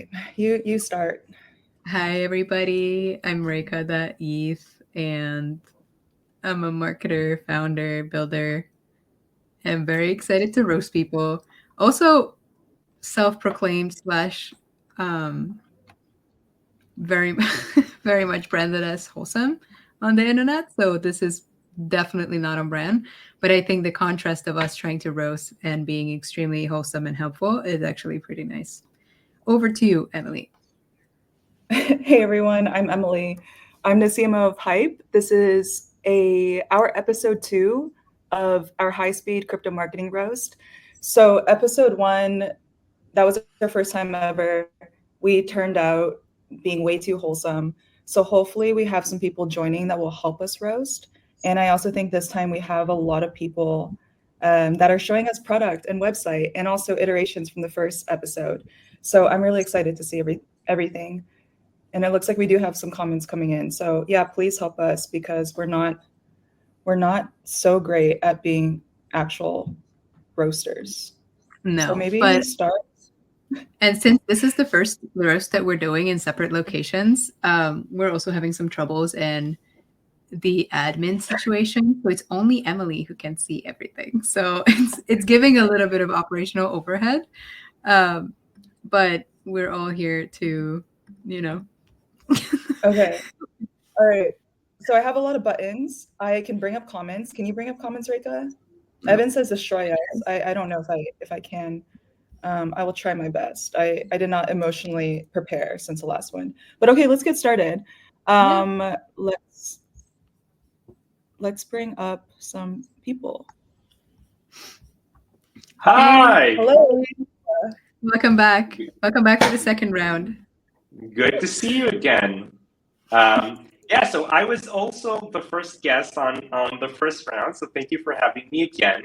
right, you start. Hi, everybody. I'm Reka, the ETH, and I'm a marketer, founder, builder. I'm very excited to roast people. Also, self-proclaimed slash very, very much branded as wholesome on the internet. So this is definitely not on brand. But I think the contrast of us trying to roast and being extremely wholesome and helpful is actually pretty nice. Over to you, Emily. Hey everyone, I'm Emily. I'm the CMO of Hype. This is our episode 2 of our high-speed crypto marketing roast. So episode 1, that was our first time ever. We turned out being way too wholesome. So hopefully we have some people joining that will help us roast. And I also think this time we have a lot of people that are showing us product and website and also iterations from the first episode. So I'm really excited to see everything. And it looks like we do have some comments coming in. So yeah, please help us because we're not so great at being actual roasters. So No, maybe but start. and since this is the first roast that we're doing in separate locations, we're also having some troubles in the admin situation. So it's only Emily who can see everything. So it's giving a little bit of operational overhead. Um, but we're all here to, you know. Okay. All right. So I have a lot of buttons. I can bring up comments. Can you bring up comments, Reka? Evan says destroy us. I don't know if I can. I will try my best. I did not emotionally prepare since the last one. But okay, let's get started. Yeah. Let's bring up some people. Hi. Hello. Welcome back. Welcome back to the second round. Good to see you again. So I was also the first guest on the first round, so thank you for having me again.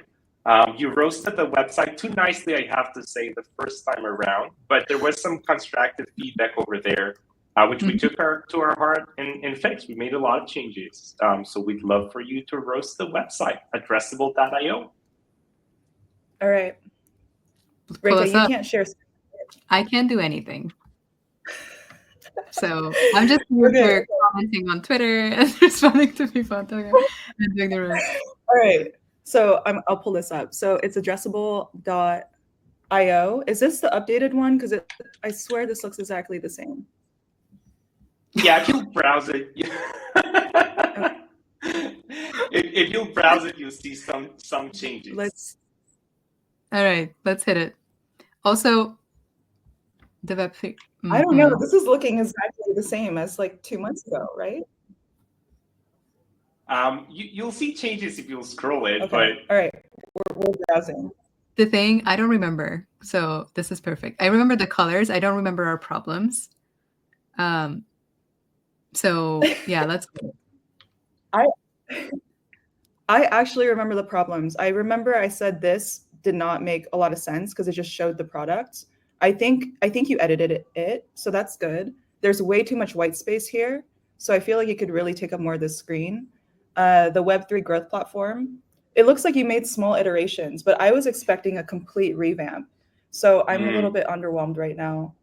You roasted the website too nicely, I have to say, the first time around, but there was some constructive feedback over there, which we took to our heart and fixed. We made a lot of changes. So we'd love for you to roast the website, addressable.io. All right. Reka, you can't share. I can't do anything. So I'm just here for commenting on Twitter and responding to people on Twitter and doing the roast. All right. So I'll pull this up. So it's addressable.io. Is this the updated one? Because I swear this looks exactly the same. Yeah, if you browse it, if you browse it, you'll see some changes. All right, let's hit it. Also, the web. I don't know. This is looking exactly the same as like 2 months ago, right? You'll see changes if you scroll it, okay. But all right, we're browsing. The thing I don't remember, so this is perfect. I remember the colors. I don't remember our problems. So yeah, let's go. I actually remember the problems. I remember I said this did not make a lot of sense because it just showed the product. I think you edited it, so that's good. There's way too much white space here, so I feel like you could really take up more of the screen. The Web3 growth platform, it looks like you made small iterations, but I was expecting a complete revamp. So I'm a little bit underwhelmed right now.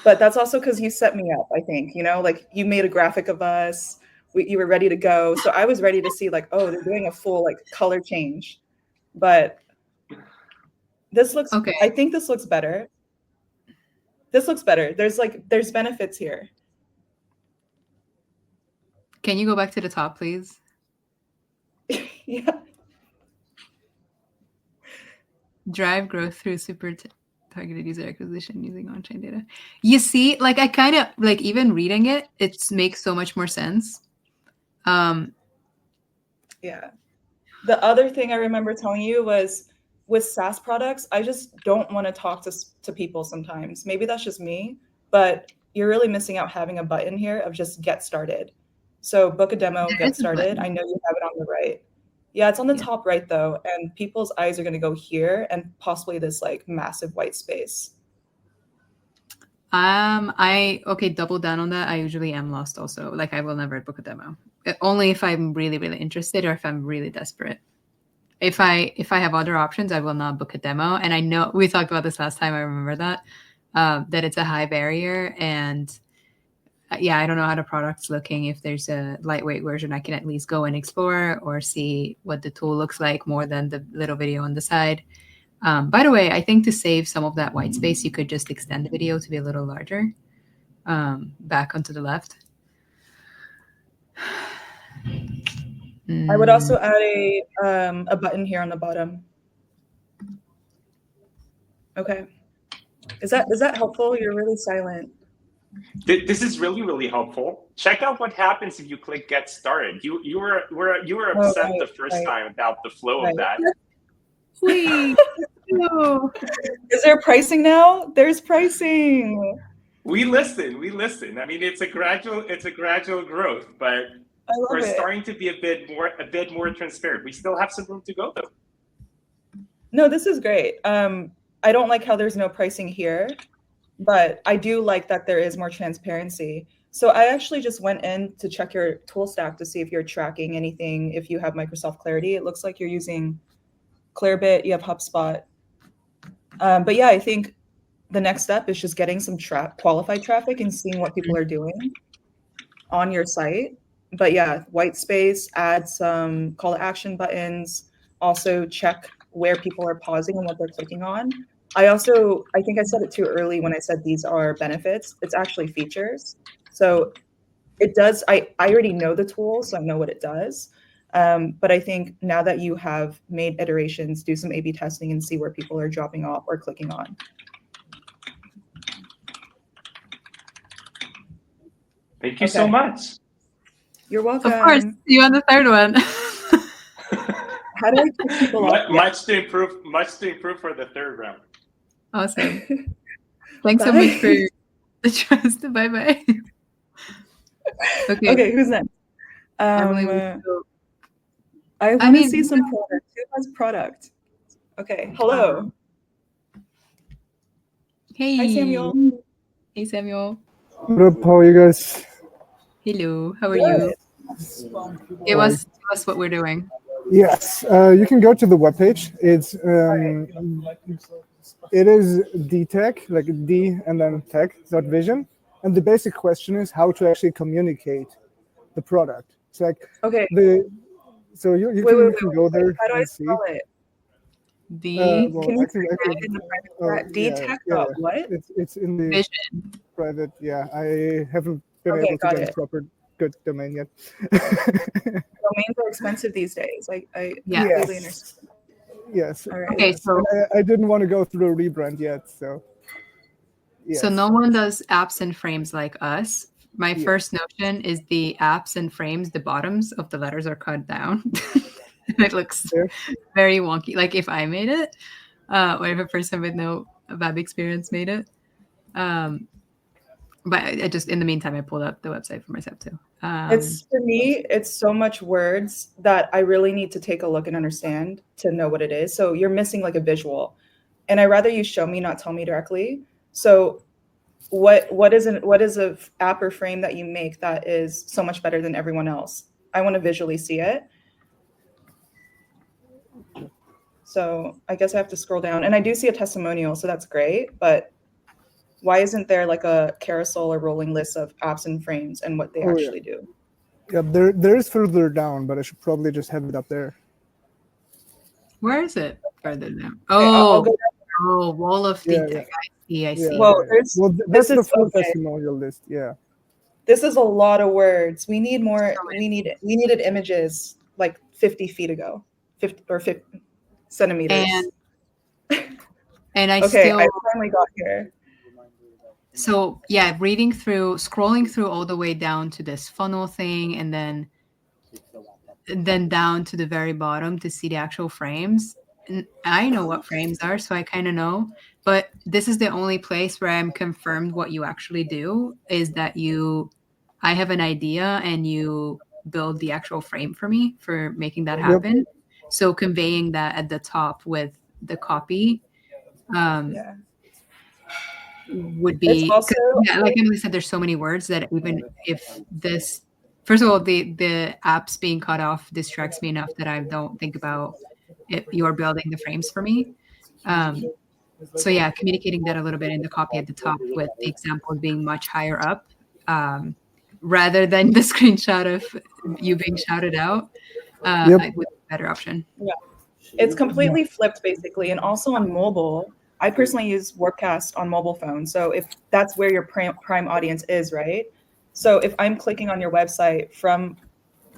But that's also because you set me up, I think, like you made a graphic of us, you were ready to go. So I was ready to see like, oh, they're doing a full like color change. But this looks, okay. I think this looks better. This looks better. There's benefits here. Can you go back to the top, please? Yeah. Drive growth through super targeted user acquisition using on-chain data. You see, like I kind of like even reading it, it makes so much more sense. Yeah. The other thing I remember telling you was with SaaS products, I just don't want to talk to people sometimes. Maybe that's just me, but you're really missing out having a button here of just get started. So book a demo, get started. I know you have it on the right. Yeah, it's on the top right though. And people's eyes are going to go here and possibly this like massive white space. Okay, double down on that. I usually am lost also. Like I will never book a demo. Only if I'm really, really interested or if I'm really desperate. If I have other options, I will not book a demo. And I know we talked about this last time. I remember that. that it's a high barrier. And yeah, I don't know how the product's looking. If there's a lightweight version, I can at least go and explore or see what the tool looks like more than the little video on the side. By the way, I think to save some of that white space, you could just extend the video to be a little larger, back onto the left. I would also add a button here on the bottom. Okay. Is that helpful? You're really silent. This is really, really helpful. Check out what happens if you click Get Started. You were upset the first time about the flow of that. Please. No. Is there pricing now? There's pricing. We listen. I mean, it's a gradual growth, but we're starting to be a bit more transparent. We still have some room to go, though. No, this is great. I don't like how there's no pricing here, but I do like that there is more transparency. So I actually just went in to check your tool stack to see if you're tracking anything, if you have Microsoft Clarity. It looks like you're using Clearbit, you have HubSpot. But yeah, I think the next step is just getting some qualified traffic and seeing what people are doing on your site. But yeah, white space, add some call to action buttons, also check where people are pausing and what they're clicking on. I think I said it too early when I said these are benefits. It's actually features. So it does, I already know the tool, so I know what it does. But I think now that you have made iterations, do some A/B testing and see where people are dropping off or clicking on. Thank you so much. You're welcome. Of course, you on the third one. How do I keep people off? Much to improve for the third round. Awesome. Thanks so much for the trust. Bye-bye. Okay, who's next? I want to see some product. Who has product? Okay, hello. Hey. Hi, Samuel. Hey, Samuel. What up? How are you guys? Hello. How are you? Give us what we're doing. Yes, you can go to the webpage. It is DTech, like D and then tech.vision. And the basic question is how to actually communicate the product. It's like so you can go there how do and see. Spell it? Can you in the private DTech? Yeah. What? It's in the Vision. private. Yeah, I haven't been able to get a proper good domain yet. Domains are expensive these days. I completely understand. Yes. All right. Okay, so I didn't want to go through a rebrand yet, so. Yes. So no one does apps and frames like us. My first notion is the apps and frames, the bottoms of the letters are cut down. It looks very wonky. Like if I made it, or if a person with no web experience made it. But I just, in the meantime, I pulled up the website for myself too. For me, it's so much words that I really need to take a look and understand to know what it is. So you're missing like a visual, and I'd rather you show me, not tell me directly. So what is a app or frame that you make that is so much better than everyone else? I want to visually see it. So I guess I have to scroll down, and I do see a testimonial, so that's great, but why isn't there like a carousel or rolling list of apps and frames and what they actually do? Yeah, there is further down, but I should probably just have it up there. Where is it further down? Wall of DTech. I see. Well, that's the full testimonial list. Yeah. This is a lot of words. We need more. We needed images like 50 feet ago, 50 centimeters. And I finally got here. So yeah, scrolling through all the way down to this funnel thing, and then down to the very bottom to see the actual frames. And I know what frames are, so I kind of know. But this is the only place where I'm confirmed what you actually do is that I have an idea and you build the actual frame for me for making that happen. Yep. So conveying that at the top with the copy. Would be also, like Emily said, there's so many words that even if this, first of all, the apps being cut off distracts me enough that I don't think about it. You're building the frames for me, So yeah, communicating that a little bit in the copy at the top with the example being much higher up, rather than the screenshot of you being shouted out, Yep. would be a better option. Yeah, it's completely flipped basically. And also on mobile, I personally use Workcast on mobile phone. So if that's where your prime audience is, right? So if I'm clicking on your website from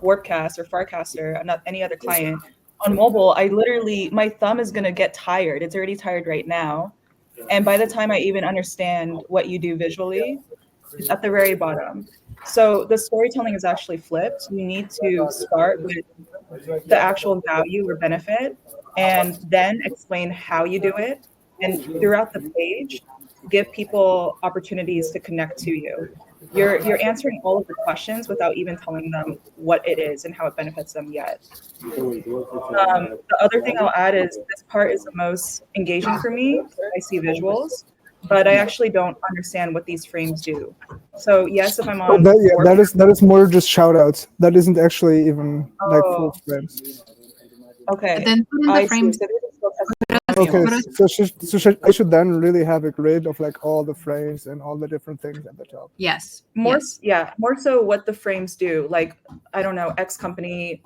Warpcast or Farcaster, not any other client, on mobile, I literally, my thumb is going to get tired. It's already tired right now. And by the time I even understand what you do visually, it's at the very bottom. So the storytelling is actually flipped. You need to start with the actual value or benefit and then explain how you do it. And throughout the page, give people opportunities to connect to you. You're answering all of the questions without even telling them what it is and how it benefits them yet. The other thing I'll add is this part is the most engaging for me. I see visuals, but I actually don't understand what these frames do. So yes, if I'm on that is more just shout outs. That isn't actually even like full frames. Okay. But then put in the frames. Okay, so I should then really have a grid of like all the frames and all the different things at the top. Yes. More so what the frames do. Like, I don't know, X company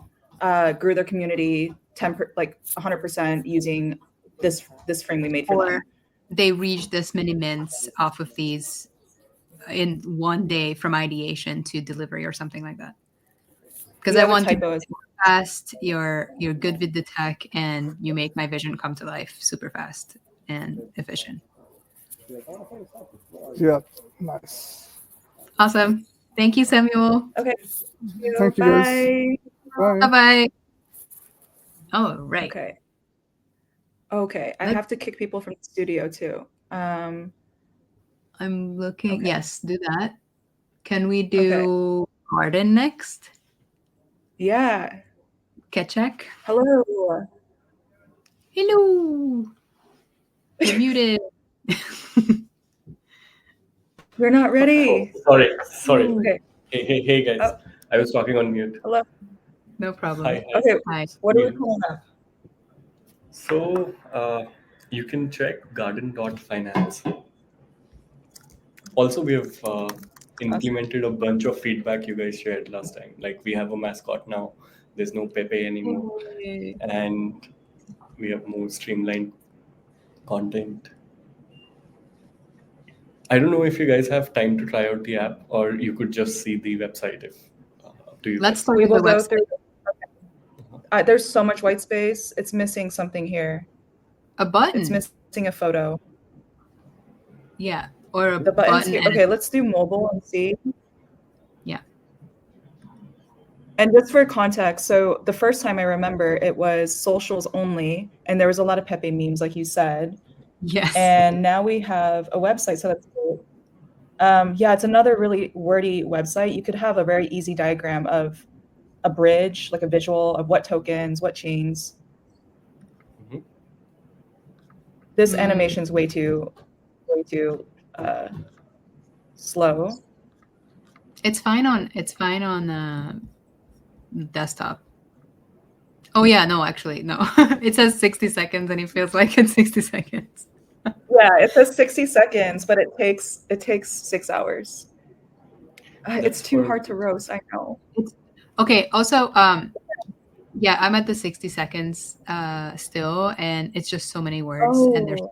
grew their community 100% using this frame we made for them. They reached this many mints off of these in one day from ideation to delivery or something like that. Because I want to be fast, you're good with the tech, and you make my vision come to life super fast and efficient. Yeah, nice. Awesome. Thank you, Samuel. Okay. Thank you, guys. Bye. Bye-bye. Oh, right. Okay. I have to kick people from the studio too. I'm looking. Okay. Yes, do that. Can we do garden next? Yeah. Check. Hello. Hello. You're muted. You're not ready. Oh, sorry. Okay. Hey guys. Oh. I was talking on mute. Hello. No problem. Hi. Okay. Hi. What are we pulling up? So you can check garden.finance. Also, we have implemented a bunch of feedback you guys shared last time. Like, we have a mascot now. There's no Pepe anymore. Okay. And we have more streamlined content. I don't know if you guys have time to try out the app, or you could just see the website. If do you? Let's start with the website. Okay. There's so much white space. It's missing something here. A button. It's missing a photo. Yeah, or the button. Okay, let's do mobile and see. Yeah. And just for context, so the first time I remember, it was socials only, and there was a lot of Pepe memes, like you said. Yes. And now we have a website, so that's cool. Yeah, it's another really wordy website. You could have a very easy diagram of a bridge, like a visual of what tokens, what chains. Mm-hmm. This animation's way too slow. It's fine on desktop. Oh yeah, no, actually, no. It says 60 seconds and it feels like it's 60 seconds. Yeah, it says 60 seconds, but it takes 6 hours. It's too hard to roast, I know. Okay, also, yeah, I'm at the 60 seconds still, and it's just so many words, and they're small.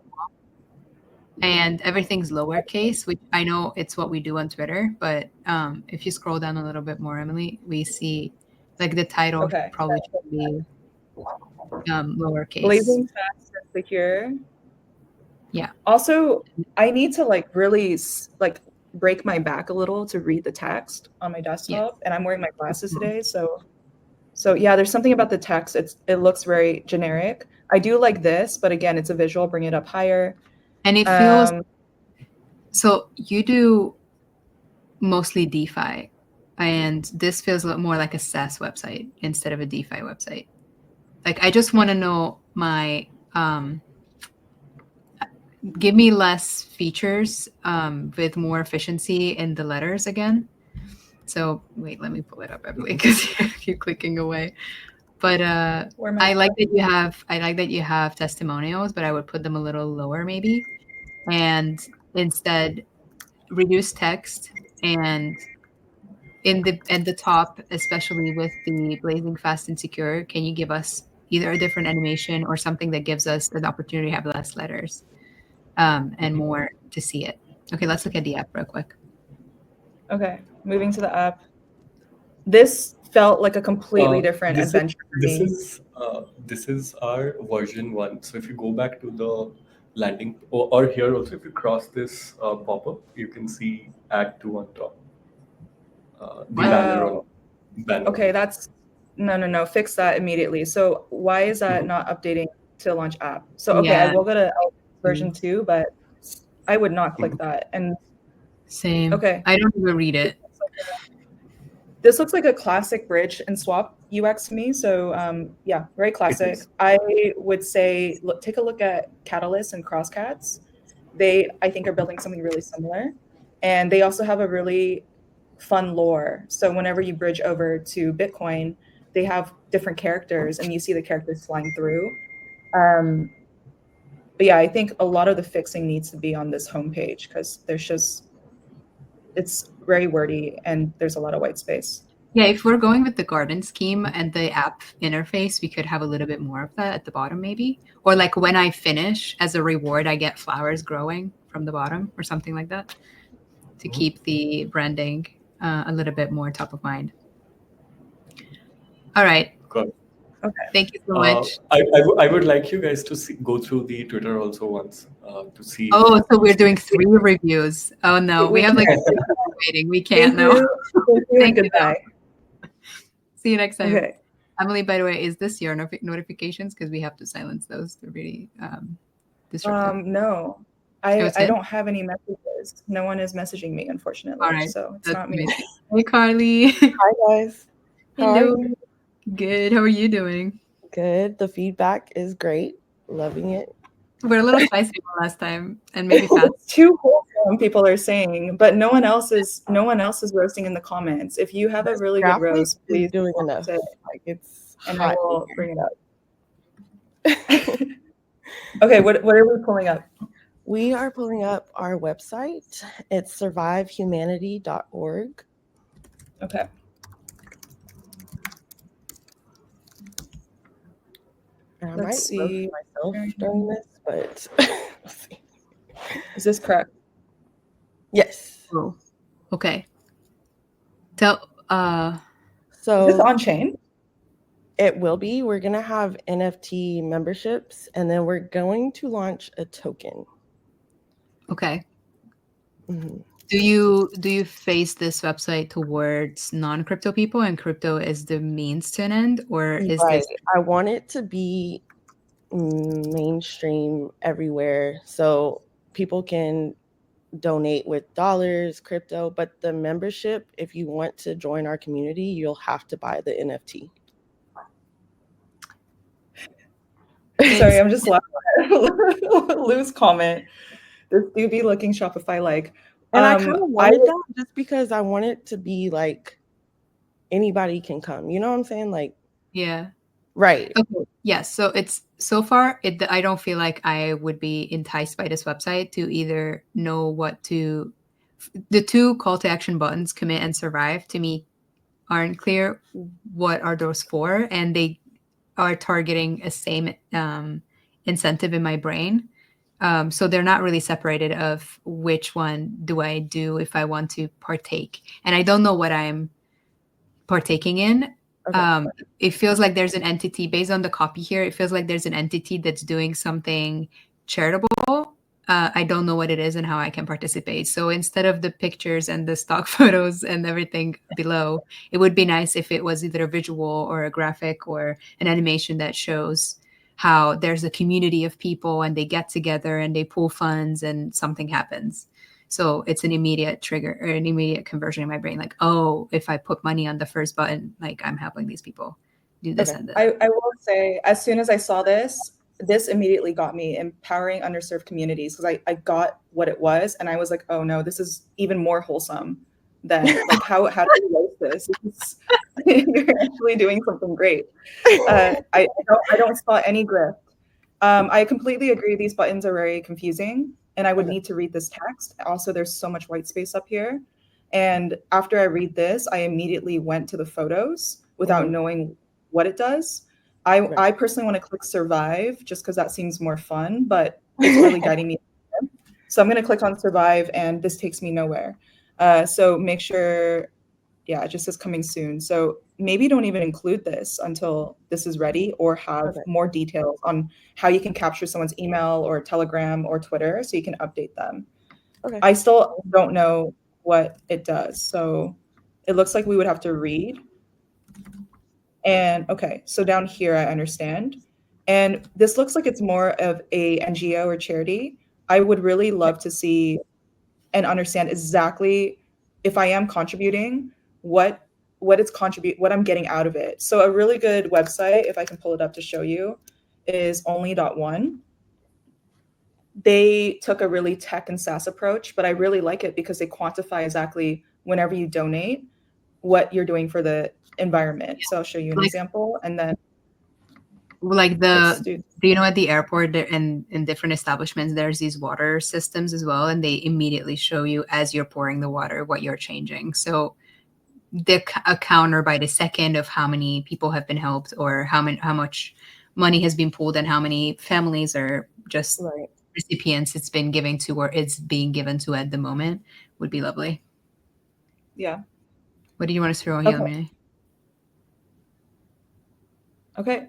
And everything's lowercase, which I know it's what we do on Twitter, but if you scroll down a little bit more, Emily, we see like the title probably should be lowercase. Blazing fast and secure. Yeah. Also, I need to like really like break my back a little to read the text on my desktop, and I'm wearing my glasses today, so yeah, there's something about the text. It looks very generic. I do like this, but again, it's a visual. Bring it up higher. And it feels so. You do mostly DeFi, and this feels a lot more like a SaaS website instead of a DeFi website. Like, I just want to know my give me less features with more efficiency in the letters again. So wait, let me pull it up, Emily, because you keep clicking away. But I like that you have testimonials, but I would put them a little lower maybe, and instead reduce text, and at the top, especially with the blazing fast and secure, can you give us either a different animation or something that gives us an opportunity to have less letters and more to see it? Okay, let's look at the app real quick. Okay, moving to the app. This felt like a completely different adventure for me. This is our version 1. So if you go back to the landing, or here also, if you cross this pop-up, you can see Add to on top. The banner. Okay, that's no. Fix that immediately. So why is that not updating to launch app? So okay, I will go to version 2, but I would not click that. And same. Okay, I don't even read it. This looks like a classic bridge and swap UX to me. So yeah, very classic. I would say take a look at Catalyst and Crosscats. They, I think, are building something really similar. And they also have a really fun lore. So whenever you bridge over to Bitcoin, they have different characters and you see the characters flying through. But yeah, I think a lot of the fixing needs to be on this homepage because it's very wordy and there's a lot of white space. Yeah, if we're going with the garden scheme and the app interface, we could have a little bit more of that at the bottom maybe. Or like when I finish, as a reward, I get flowers growing from the bottom or something like that to keep the branding a little bit more top of mind. All right. Good. Okay. Thank you so much. I would like you guys to go through the Twitter also once to see. Oh, so we're doing 3 reviews. Oh no, we have like waiting. We can't now. Thank you. Goodbye. See you next time. Okay. Emily, by the way, is this your notifications? Because we have to silence those. They're really disruptive. No, I don't have any messages. No one is messaging me, unfortunately. All right. So it's not me. Hey, Carly. Hi, guys. Hello. Good. How are you doing? Good. The feedback is great. Loving it. We're a little spicy last time, and maybe fast. Too wholesome, people are saying, but no one else is roasting in the comments. If you have a really good roast, please doing enough. Like it's, and I will bring it up. Okay, what are we pulling up? We are pulling up our website. It's survivehumanity.org. Okay. And I might see myself during this, but we'll see. Is this correct? Yes. Oh, okay. So is this on-chain? It will be. We're gonna have NFT memberships, and then we're going to launch a token. Okay. Mm-hmm. Do you face this website towards non-crypto people, and crypto is the means to an end, or is this? I want it to be mainstream everywhere, so people can donate with dollars, crypto. But the membership, if you want to join our community, you'll have to buy the NFT. Sorry, I'm just laughing at Lou's comment. This do be looking Shopify like. And I kind of wanted that just because I want it to be like anybody can come. You know what I'm saying? Like, yeah. Right. Okay. Yes. So it's so far, I don't feel like I would be enticed by this website to either know what to. The 2 call to action buttons, commit and survive, to me aren't clear. What are those for? And they are targeting a same incentive in my brain. So they're not really separated of which one do I do if I want to partake. And I don't know what I'm partaking in. Okay. It feels like there's an entity based on the copy here. It feels like there's an entity that's doing something charitable. I don't know what it is and how I can participate. So instead of the pictures and the stock photos and everything below, it would be nice if it was either a visual or a graphic or an animation that shows how there's a community of people and they get together and they pool funds and something happens. So it's an immediate trigger or an immediate conversion in my brain. Like, oh, if I put money on the first button, like I'm helping these people do this and this. I will say, as soon as I saw this immediately got me empowering underserved communities, because I got what it was and I was like, oh no, this is even more wholesome then. Like, how do you roast this? You're actually doing something great. I don't spot any grift. I completely agree. These buttons are very confusing, and I would need to read this text. Also, there's so much white space up here. And after I read this, I immediately went to the photos without knowing what it does. I personally want to click survive just because that seems more fun, but it's really guiding me. So I'm going to click on survive, and this takes me nowhere. So make sure, yeah, it just says coming soon. So maybe don't even include this until this is ready, or have more details on how you can capture someone's email or Telegram or Twitter so you can update them. I still don't know what it does. So it looks like we would have to read. And okay, so down here, I understand. And this looks like it's more of a NGO or charity. I would really love to see and understand exactly, if I am contributing, what I'm getting out of it. So a really good website, if I can pull it up to show you, is only.one. They took a really tech and SaaS approach, but I really like it because they quantify exactly, whenever you donate, what you're doing for the environment. So I'll show you an example, and then like do you know, at the airport there, and in different establishments, there's these water systems as well, and they immediately show you as you're pouring the water what you're changing. So the a counter by the second of how many people have been helped, or how much money has been pulled, and how many families are just recipients it's been given to, or it's being given to at the moment, would be lovely. Yeah. What do you want to throw here, Emily? Okay.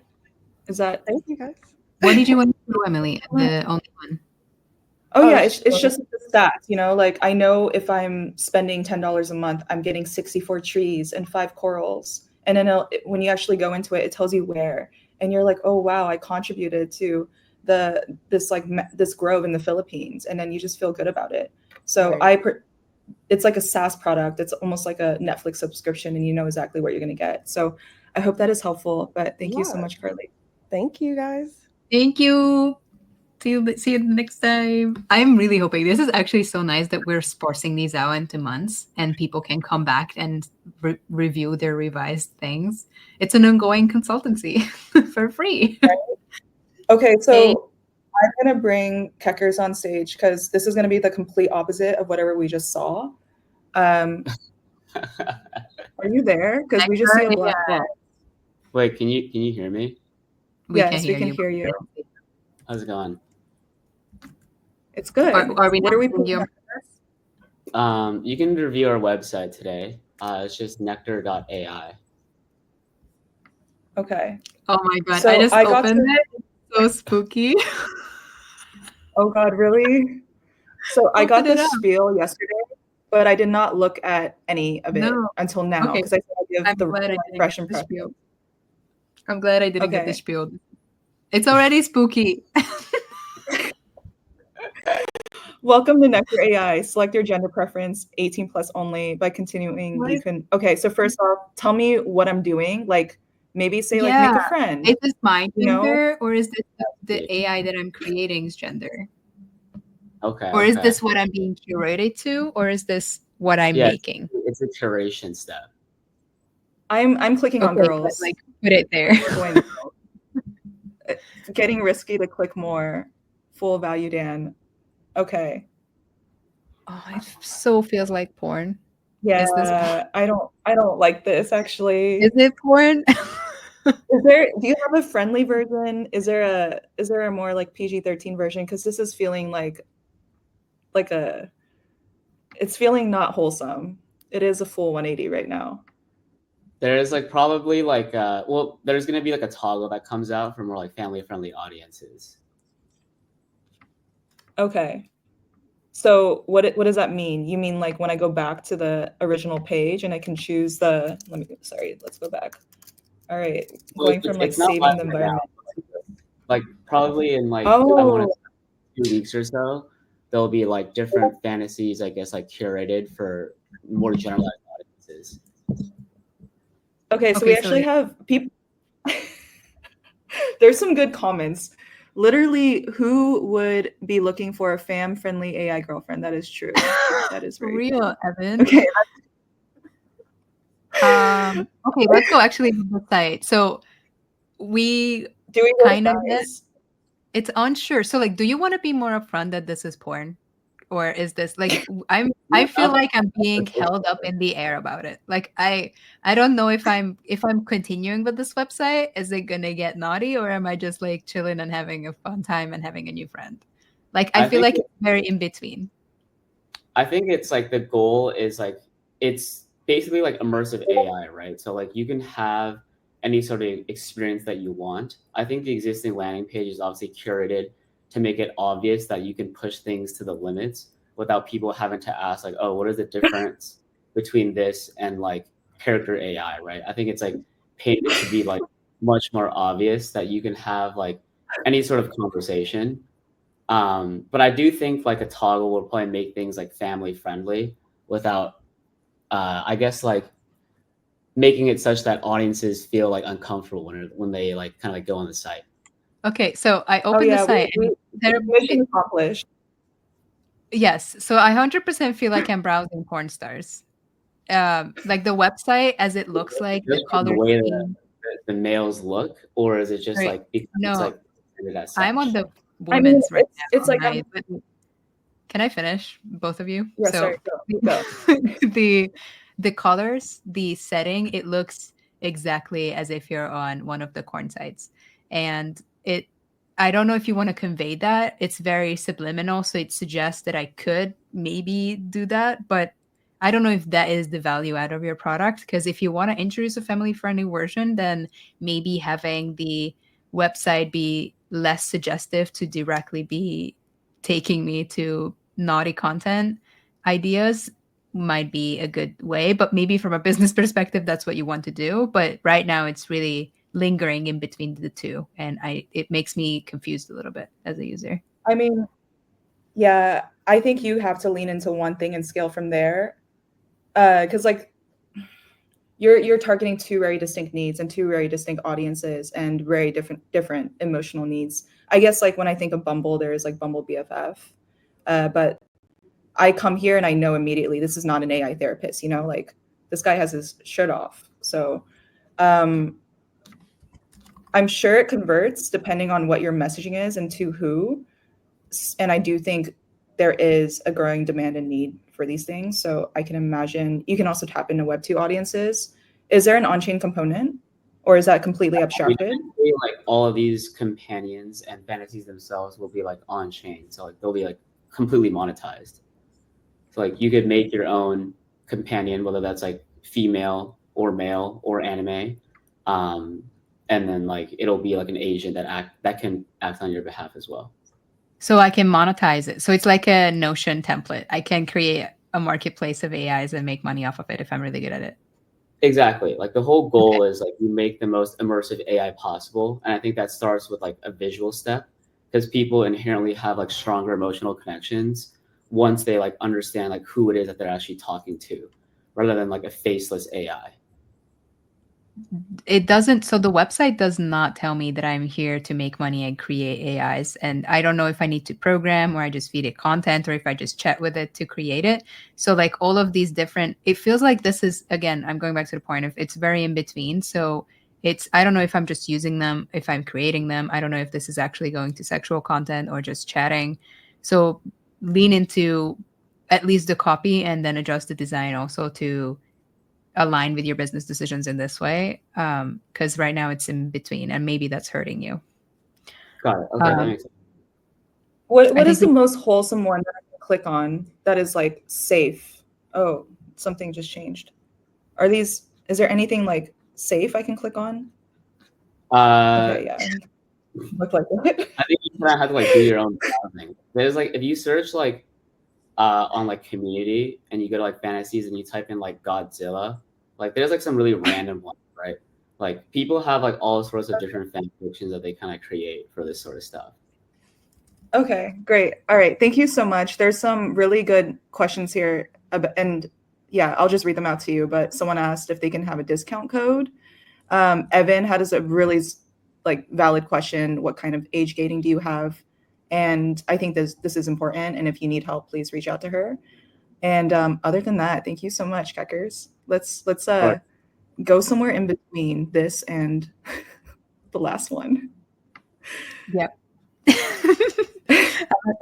Is that? Thank you, guys. What did you want to throw, Emily? The only one. Oh yeah, it's just the stats, you know, like I know if I'm spending $10 a month, I'm getting 64 trees and 5 corals. And then when you actually go into it, it tells you where, and you're like, oh wow, I contributed to this grove in the Philippines, and then you just feel good about it. So it's like a SaaS product. It's almost like a Netflix subscription, and you know exactly what you're going to get. So I hope that is helpful, but thank you so much, Carly. Thank you, guys. Thank you. See you next time. I'm really hoping this is actually so nice that we're sparsing these out into months, and people can come back and review their revised things. It's an ongoing consultancy for free. Okay, so I'm going to bring Keckers on stage because this is going to be the complete opposite of whatever we just saw. Are you there? Because we just see a black box. Wait, can you hear me? Yes, we can hear you. How's it going? It's good. Are we? What are we? You can review our website today. It's just nectar.ai. Okay. Oh my god! So I just opened it. It's so spooky. Oh god, really? So I got the spiel yesterday, but I did not look at any of it until now because I give the fresh impression. I'm glad I didn't get the spiel. It's already spooky. Welcome to Nectar AI. Select your gender preference, 18 plus only. By continuing, you can. Okay, so first off, tell me what I'm doing. Like maybe say like make a friend. Is this my gender, or is this the AI that I'm creating's gender? Okay. Or is this what I'm being curated to, or is this what I'm making? It's a curation step. I'm clicking on girls. Like put it there. Getting risky to click more. Full value Dan. Okay. Oh, it so feels like porn. Yeah, I don't like this actually. Is it porn? Do you have a friendly version? Is there a more like PG-13 version? Because this is feeling like it's feeling not wholesome. It is a full 180 right now. There is like probably like there's gonna be like a toggle that comes out for more like family friendly audiences. Okay. So what does that mean? You mean like when I go back to the original page and I can choose let's go back. All right. Going from like saving the environment. Like probably in like I want to say 2 weeks or so, there'll be like different fantasies, I guess, like curated for more generalized audiences. Okay, so we actually have people. There's some good comments. Literally, who would be looking for a fam-friendly AI girlfriend? That is true. That is very real, true. Evan. Okay, Okay, let's go actually to the site. So we Do we kind of guys? it's unsure. So like, do you want to be more upfront that this is porn? Or is this like I feel like I'm being held up in the air about it. Like I don't know if I'm continuing with this website, is it gonna get naughty, or am I just like chilling and having a fun time and having a new friend? Like I feel like it's very in between. I think it's like the goal is like it's basically like immersive AI, right? So like you can have any sort of experience that you want. I think the existing landing page is obviously curated to make it obvious that you can push things to the limits without people having to ask like, oh, what is the difference between this and like character AI, right? I think it's like painted to be like much more obvious that you can have like any sort of conversation. But I do think like a toggle will probably make things like family friendly without, I guess, like making it such that audiences feel like uncomfortable when they like kind of like go on the site. Okay, so I opened the site. Mission accomplished. Yes, so I 100% feel like I'm browsing porn stars. Like the website as it looks like the color the way that the males look, or is it just like no? It's like I'm on the women's right now. It's like can I finish, both of you? Yeah, so go. the colors, the setting, it looks exactly as if you're on one of the porn sites, and I don't know if you want to convey that. It's very subliminal, so it suggests that I could maybe do that, but I don't know if that is the value out of your product, because if you want to introduce a family-friendly version, then maybe having the website be less suggestive to directly be taking me to naughty content ideas might be a good way. But maybe from a business perspective, that's what you want to do. But right now it's really lingering in between the two, and it makes me confused a little bit as a user. I mean, yeah, I think you have to lean into one thing and scale from there, because like you're targeting two very distinct needs and two very distinct audiences and very different emotional needs. I guess like when I think of Bumble, there's like Bumble BFF, but I come here and I know immediately this is not an AI therapist. You know, like this guy has his shirt off, so. I'm sure it converts depending on what your messaging is and to who. And I do think there is a growing demand and need for these things. So I can imagine you can also tap into Web2 audiences. Is there an on-chain component, or is that completely abstracted? Like all of these companions and fantasies themselves will be like on-chain. So like they'll be like completely monetized. So like you could make your own companion, whether that's like female or male or anime. And then like it'll be like an agent that can act on your behalf as well. So I can monetize it. So it's like a Notion template. I can create a marketplace of AIs and make money off of it if I'm really good at it. Exactly. Like the whole goal is like you make the most immersive AI possible. And I think that starts with like a visual step, because people inherently have like stronger emotional connections once they like understand like who it is that they're actually talking to, rather than like a faceless AI. It doesn't. So the website does not tell me that I'm here to make money and create AIs. And I don't know if I need to program, or I just feed it content, or if I just chat with it to create it. So like all of these different, it feels like this is, again, I'm going back to the point of it's very in between. So I don't know if I'm just using them, if I'm creating them. I don't know if this is actually going to sexual content or just chatting. So lean into at least the copy and then adjust the design also to align with your business decisions in this way, because right now it's in between, and maybe that's hurting you. Got it. Okay, that makes sense. What is the most wholesome one that I can click on that is like safe? Oh, something just changed. Is there anything like safe I can click on? Okay, yeah. Look like it. I think you kind of have to like do your own thing. There's like if you search like on like community and you go to like fantasies and you type in like Godzilla, like there's like some really random ones, right? Like people have like all sorts of different fan fictions that they kind of create for this sort of stuff. Okay, great. All right, thank you so much. There's some really good questions here, and yeah, I'll just read them out to you. But someone asked if they can have a discount code. Evan had a really like valid question. What kind of age gating do you have? And I think this is important. And if you need help, please reach out to her. And other than that, thank you so much, Keckers. Let's go somewhere in between this and the last one. Yep.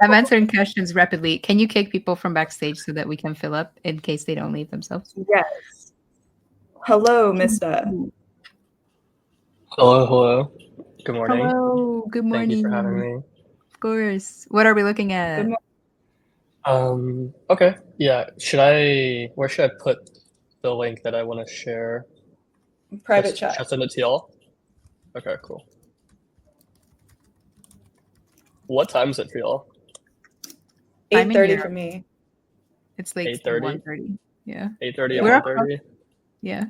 I'm answering questions rapidly. Can you kick people from backstage so that we can fill up in case they don't leave themselves? Yes. Hello, Mr. Hello. Good morning. Hello. Good morning. Thank you for having me. Of course. What are we looking at? Okay. Yeah. Where should I put the link that I want to share? Private chat. Should I send it to y'all? Okay, cool. What time is it for y'all? 8:30 for me. It's like 8:30? 1:30. Yeah. 8:30 and 1:30? Yeah.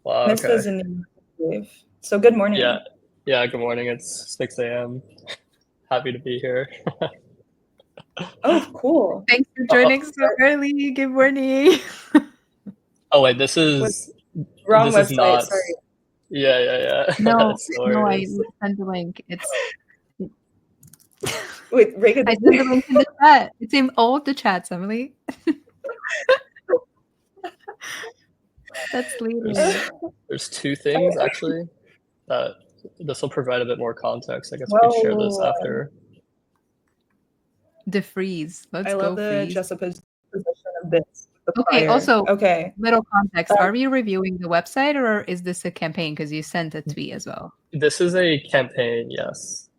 Wow, This okay. is in the wave. So good morning. Yeah, good morning. It's 6 a.m. Happy to be here. Oh, cool. Thanks for joining so early. Good morning. Oh, wait, this is... Wrong this website, is not... sorry. Yeah. No, no, I sent the link. Wait, Reka, I sent the link in the chat. It's in all of the chats, Emily. That's leading. There's two things, actually, that this will provide a bit more context. I guess we could share this after. The freeze. Let's I go love the freeze. juxtaposition of this. Okay, also, okay. Little context. Are we reviewing the website or is this a campaign? Because you sent a tweet as well. This is a campaign, yes.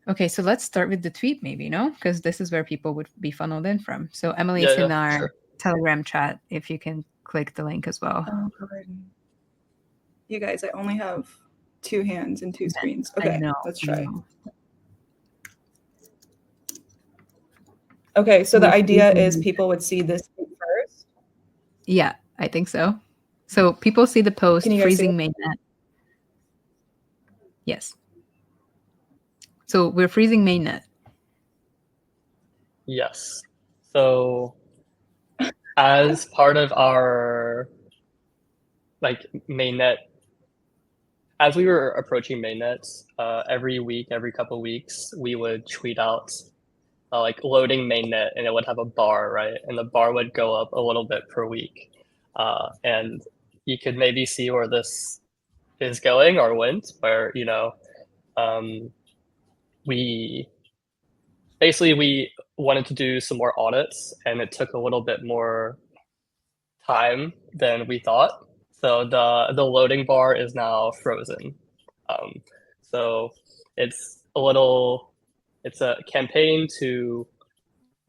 Okay, so let's start with the tweet maybe, no? Because this is where people would be funneled in from. So Emily, it's in our Telegram chat, if you can click the link as well. Oh, you guys, I only have 2 hands and 2 screens. Okay, let's try. Okay, so the idea is people would see this first? Yeah, I think so. So people see the post, freezing mainnet. Yes. So we're freezing mainnet. Yes. So as part of our mainnet, as we were approaching mainnet, every week, every couple of weeks, we would tweet out loading mainnet, and it would have a bar, right? And the bar would go up a little bit per week. And you could maybe see where this is going or went, where, we wanted to do some more audits, and it took a little bit more time than we thought. So the loading bar is now frozen. So it's a campaign to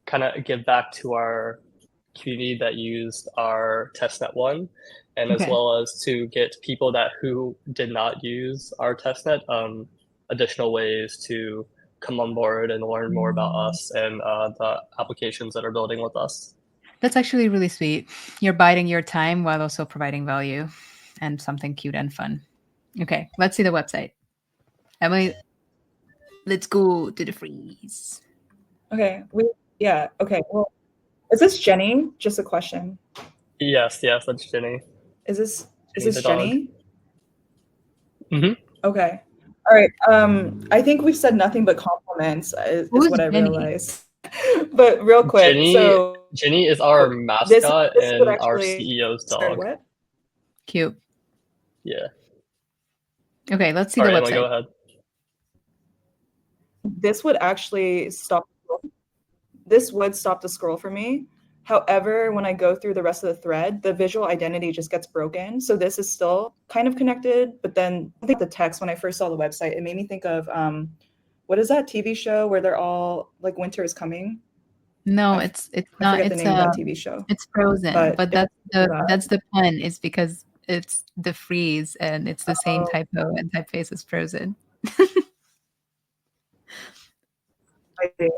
kind of give back to our community that used our testnet 1, and as well as to get people who did not use our testnet additional ways to come on board and learn more about us and the applications that are building with us. That's actually really sweet. You're biding your time while also providing value and something cute and fun. Okay, let's see the website. Emily, let's go to the freeze. Okay. Okay. Well, is this Jenny? Just a question. Yes, that's Jenny. Is this Jenny? Mm-hmm. Okay. All right. I think we've said nothing but compliments is what I realized. But real quick, Jenny is our mascot and our CEO's dog. What? Cute. Yeah. Okay, let's see the website. Emily, go ahead. This would actually stop. This would stop the scroll for me. However, when I go through the rest of the thread, the visual identity just gets broken. So this is still kind of connected, but then I think the text, when I first saw the website, it made me think of what is that TV show where they're all like winter is coming? No, it's not. It's the name of that TV show. It's Frozen, but that's the pun. Is because it's the freeze and it's the same typo and typeface as Frozen. I see.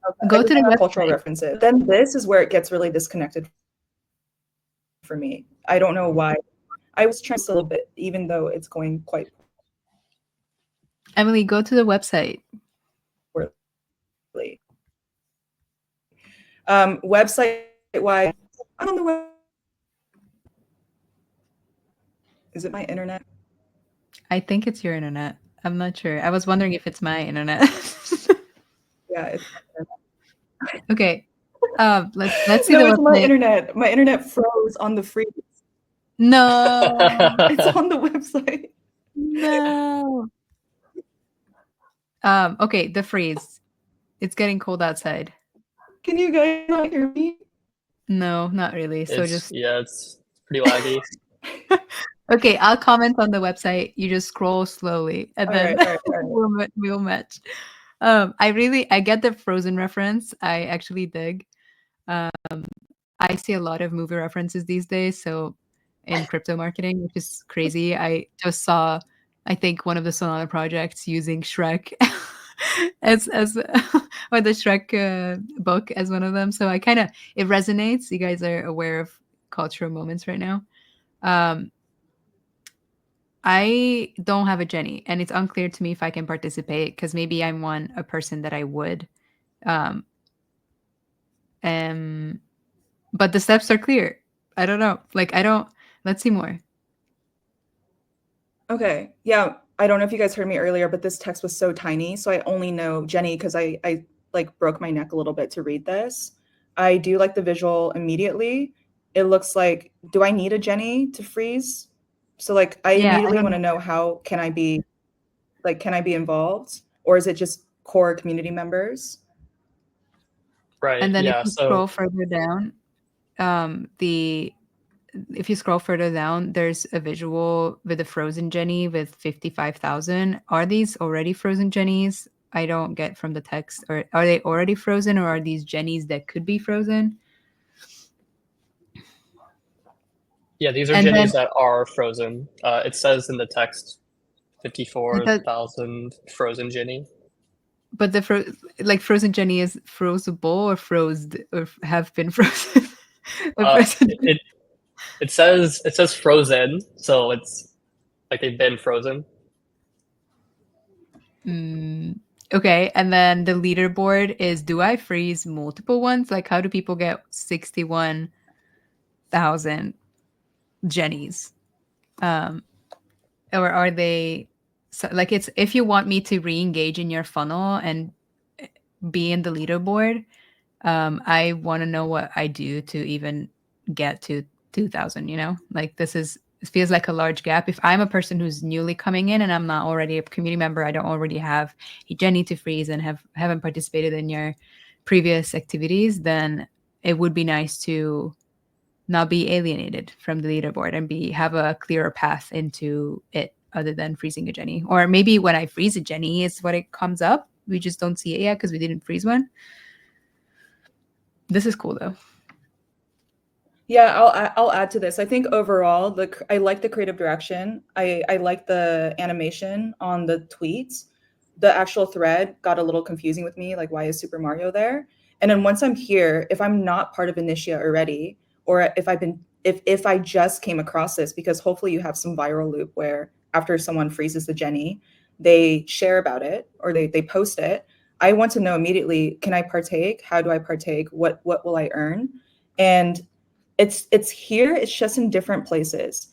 Okay. Go to the cultural references. Then this is where it gets really disconnected for me. I don't know why. I was trying a little bit, even though it's going quite. Emily, go to the website. Website wise, I'm on the web. Is it my internet? I think it's your internet. I'm not sure. I was wondering if it's my internet. Yeah. Okay. Let's see no, the it's my internet. My internet froze on the freeze. No. It's on the website. No. Okay, the freeze. It's getting cold outside. Can you guys not hear me? No, not really. So it's pretty laggy. Okay, I'll comment on the website. You just scroll slowly, and then All right. we'll match. I get the Frozen reference. I actually dig. I see a lot of movie references these days. So in crypto marketing, which is crazy. I just saw, I think, one of the Solana projects using Shrek as or the Shrek book as one of them. So it resonates. You guys are aware of cultural moments right now. I don't have a Jenny, and it's unclear to me if I can participate because maybe I'm a person that I would. But the steps are clear. I don't know. Let's see more. Okay. Yeah. I don't know if you guys heard me earlier, but this text was so tiny. So I only know Jenny because I like broke my neck a little bit to read this. I do like the visual immediately. It looks like, do I need a Jenny to freeze? So like I immediately want to know how can I be involved? Or is it just core community members? Right. And then if you scroll further down, if you scroll further down, there's a visual with a frozen Jenny with 55,000. Are these already frozen Jennies? I don't get from the text. Or are they already frozen, or are these Jennies that could be frozen? Yeah, these are Jennies that are frozen. It says in the text 54,000 frozen Jenny. But the frozen Jenny is frozeable or frozed or have been frozen. It says frozen, so it's like they've been frozen. Okay, and then the leaderboard is: do I freeze multiple ones? Like, how do people get 61,000 Jennies? Or are they like, it's if you want me to re-engage in your funnel and be in the leaderboard, I want to know what I do to even get to 2,000. Like it feels like a large gap. If I'm a person who's newly coming in and I'm not already a community member, I don't already have a Jenny to freeze and haven't participated in your previous activities, then it would be nice to not be alienated from the leaderboard and have a clearer path into it other than freezing a Jenny. Or maybe when I freeze a Jenny is what it comes up. We just don't see it yet because we didn't freeze one. This is cool though. Yeah, I'll add to this. I think overall, I like the creative direction. I like the animation on the tweets. The actual thread got a little confusing with me, like why is Super Mario there? And then once I'm here, if I'm not part of Initia already, or if I just came across this, because hopefully you have some viral loop where after someone freezes the Jenny, they share about it or they post it. I want to know immediately, can I partake? How do I partake? What will I earn? And it's here, it's just in different places.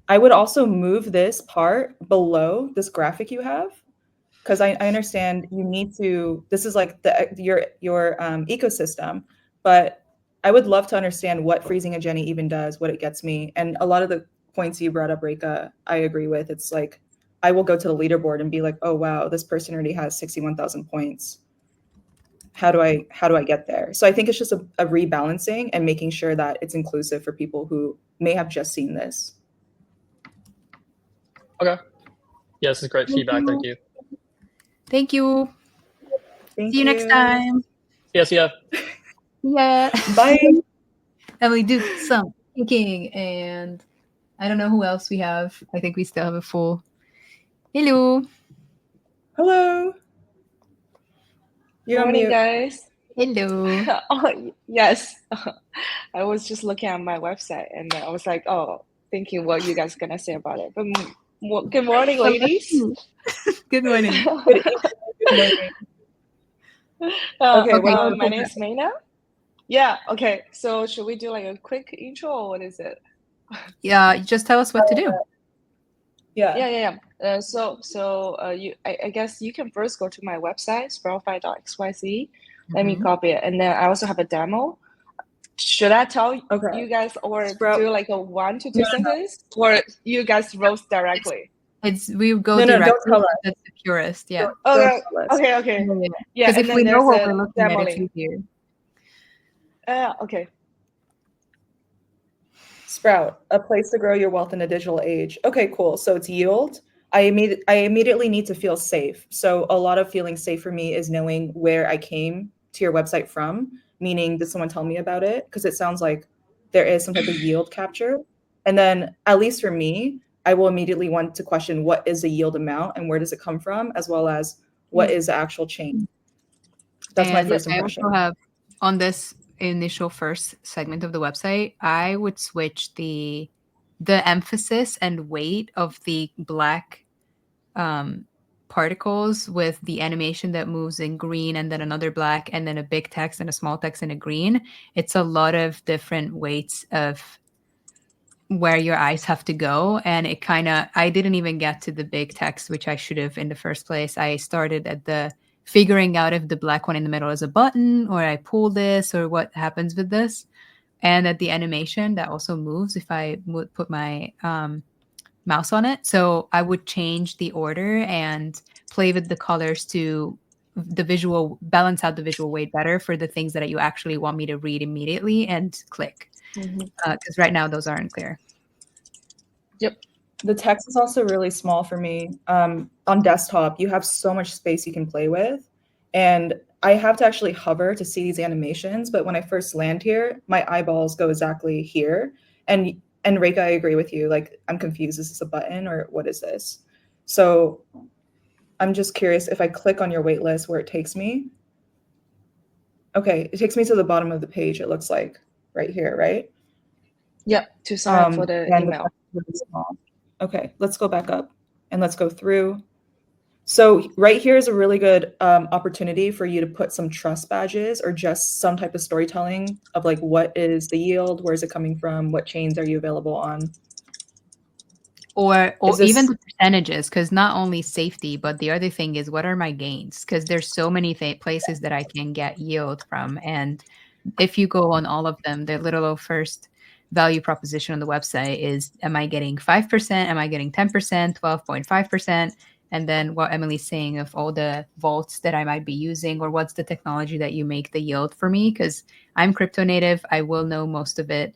I would also move this part below this graphic you have, because I understand you need to, this is like your ecosystem, but I would love to understand what freezing a Jenny even does, what it gets me. And a lot of the points you brought up, Reka, I agree with. It's like, I will go to the leaderboard and be like, oh, wow, this person already has 61,000 points. How do I get there? So I think it's just a rebalancing and making sure that it's inclusive for people who may have just seen this. Okay. Yeah, this is great feedback. Thank you. Thank you. See you next time. Yes, yeah. Yeah. Bye. Emily, do some thinking, and I don't know who else we have. I think we still have a full. Hello. Hello. Good morning, guys. Hello. Oh, yes. I was just looking at my website and I was like, oh, thinking what you guys are going to say about it. But good morning, ladies. Good morning. Good morning. Okay, my name is Mayna. Yeah, okay. So should we do like a quick intro or what is it? Yeah, just tell us what to do. Yeah. I guess you can first go to my website, sproutify.xyz. Let me copy it. And then I also have a demo. Should I tell Okay. you guys or Sprout. do like a 1 to 2 sentence, or you guys roast directly? We go No, directly. don't tell us. That's the purest. Yeah. Okay, tell us. okay. Yeah, Because and if we then know there's what a we're looking at, it's Emily. easier. Okay. Sprout, a place to grow your wealth in a digital age. Okay, cool. So it's yield. I immediately need to feel safe. So a lot of feeling safe for me is knowing where I came to your website from, meaning did someone tell me about it? Because it sounds like there is some type of yield capture. And then at least for me, I will immediately want to question what is the yield amount and where does it come from, as well as what is the actual chain. That's my first impression. I also have on this initial first segment of the website, I would switch the emphasis and weight of the black particles with the animation that moves in green and then another black and then a big text and a small text in a green. It's a lot of different weights of where your eyes have to go. And it I didn't even get to the big text, which I should have in the first place. I started at the figuring out if the black one in the middle is a button or I pull this or what happens with this. And at the animation that also moves if I would put my mouse on it. So I would change the order and play with the colors to balance out the visual weight better for the things that you actually want me to read immediately and click. Because right now those aren't clear. Yep. The text is also really small for me. On desktop, you have so much space you can play with. And I have to actually hover to see these animations. But when I first land here, my eyeballs go exactly here. And Reka, I agree with you. Like, I'm confused. Is this a button or what is this? So I'm just curious if I click on your wait list where it takes me. Okay, it takes me to the bottom of the page, it looks like, right here, right? Yep, to sign up for the email. Okay, let's go back up and let's go through. So right here is a really good opportunity for you to put some trust badges or just some type of storytelling of like, what is the yield? Where is it coming from? What chains are you available on? Or even the percentages, because not only safety, but the other thing is what are my gains? Because there's so many places that I can get yield from. And if you go on all of them, the little first value proposition on the website is, am I getting 5%? Am I getting 10%, 12.5%? And then what Emily's saying of all the vaults that I might be using, or what's the technology that you make the yield for me? Because I'm crypto native, I will know most of it.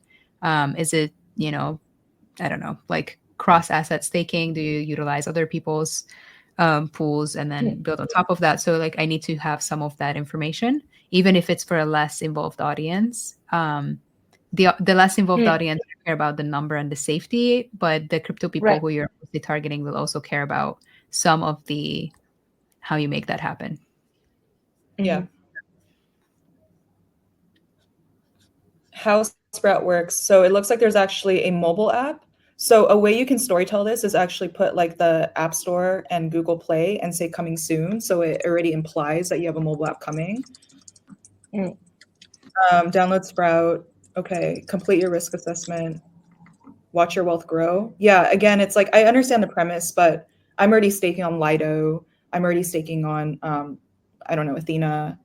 Is it, I don't know, like cross asset staking? Do you utilize other people's pools and then build on top of that? So like I need to have some of that information, even if it's for a less involved audience. The less involved audience care about the number and the safety, but the crypto people who you're mostly targeting will also care about some of the how you make that happen. Yeah. How Sprout works. So it looks like there's actually a mobile app. So a way you can storytell this is actually put like the App Store and Google Play and say coming soon. So it already implies that you have a mobile app coming. Download Sprout. Okay. Complete your risk assessment. Watch your wealth grow. Yeah. Again, it's like, I understand the premise, but I'm already staking on Lido. I'm already staking on, I don't know, Athena,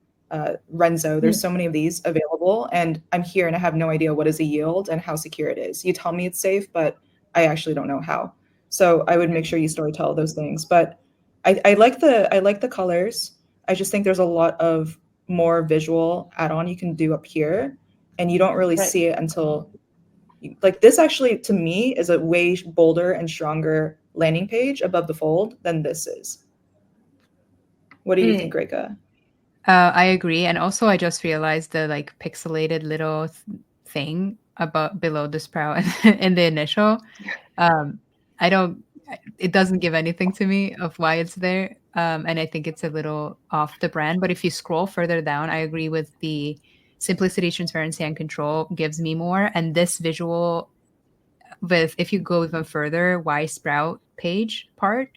Renzo. There's so many of these available, and I'm here and I have no idea what is a yield and how secure it is. You tell me it's safe, but I actually don't know how. So I would make sure you storytell those things. But I like the colors. I just think there's a lot of more visual add-on you can do up here, and you don't really see it until like this. Actually, to me, is a way bolder and stronger landing page above the fold than this is. What do you think, Reka? I agree. And also I just realized the like pixelated little thing about below the Sprout in the initial. It doesn't give anything to me of why it's there. And I think it's a little off the brand. But if you scroll further down, I agree with the simplicity, transparency, and control gives me more. And this visual if you go even further, why Sprout page part,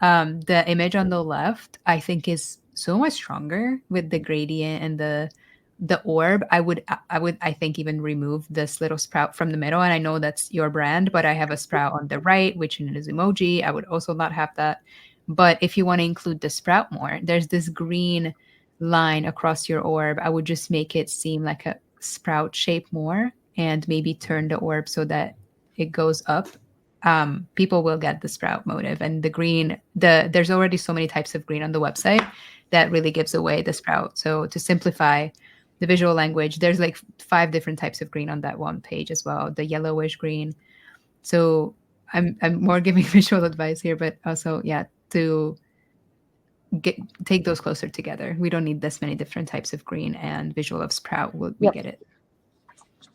the image on the left, I think is so much stronger with the gradient and the orb. I think even remove this little sprout from the middle. And I know that's your brand, but I have a sprout on the right, which is emoji. I would also not have that. But if you want to include the sprout more, there's this green line across your orb. I would just make it seem like sprout shape more and maybe turn the orb so that it goes up, people will get the sprout motive. And the green, there's already so many types of green on the website that really gives away the sprout. So to simplify the visual language, there's like 5 different types of green on that one page as well. The yellowish green. So I'm more giving visual advice here, but also, yeah, to take those closer together. We don't need this many different types of green, and visual of sprout, we get it.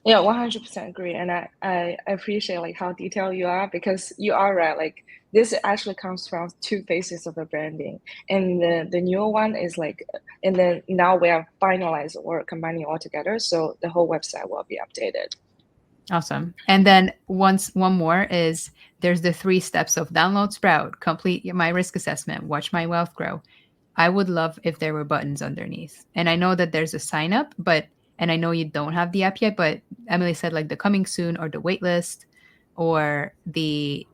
Yeah, 100% agree. And I appreciate like how detailed you are, because you are right. Like this actually comes from 2 phases of the branding. And the newer one is like, and then now we have finalized or combining all together. So the whole website will be updated. Awesome. And then one more is there's the 3 steps of download Sprout, complete my risk assessment, watch my wealth grow. I would love if there were buttons underneath. And I know that there's a sign up, and I know you don't have the app yet, but Emily said like the coming soon or the wait list or the,